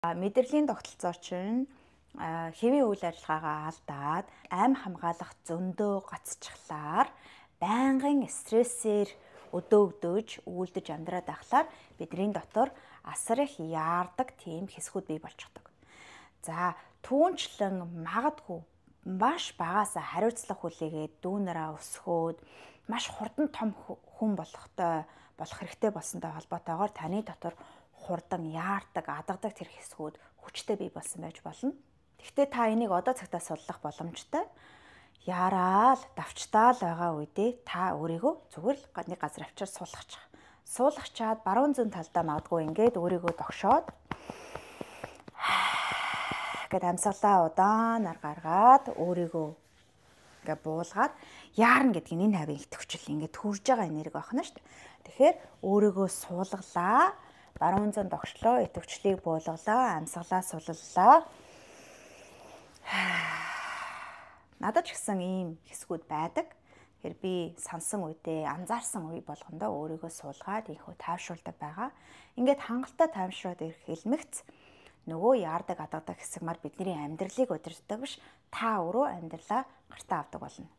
Мэдрэлийн тогтолцоо чинь хэвийн үйл ажиллагаагаа алдаад ам хамгаалах зөндөө гацчихлаар байнгын стрессээр өдөөж үйлдэж амьдраад байхлаар бидний дотор асар их яардаг тийм хэсгүүд бий болчихдог. За түүнчлэн магадгүй маш багаасаа хариуцлага хүлээгээд дүүнараа өсгөөд маш хурдан том хүн болох хэрэгтэй болсонтой холбоотойгоор таны дотор хурдан яардаг, адгадаг тэр хэсгүүд хүчтэй бий болсон байж болно. Гэхдээ та энийг одоо цагтаа судлах боломжтой. Яараад, давчтаал байгаа үедээ та өөрийгөө зүгээр л нэг газар авчир суулгачих. Суулгачаад баруун зүүн талдаа магадгүй ингээд өөрийгөө догшоод гэд амьсгалаа удаанаар гаргаад өөрийгөө ингээд буулгаад яарна гэдгийг энэ хавийн итгэвчл ингээд төрж байгаа энерги байна шүү дээ. Тэгэхээр өөрийгөө суулгалаа, баруун зүүн догшлоо, итгэвчлийг буулгалаа, амьсгалаа суллалаа. Надад ч гэсэн ийм хэсгүүд байдаг. Тэгэхээр би сансан үедээ, анзаарсан үе болгондоо өөрийгөө суулгаад ийхүү тайвшруулдаг байгаа. Ингээд хангалттай тайвшраад ирэх хэлмэгц нөгөө яардаг, адгадаг хэсэг мар бидний амьдралыг удирддаг биш, та өөрөө амьдралаа гартаа авдаг болно.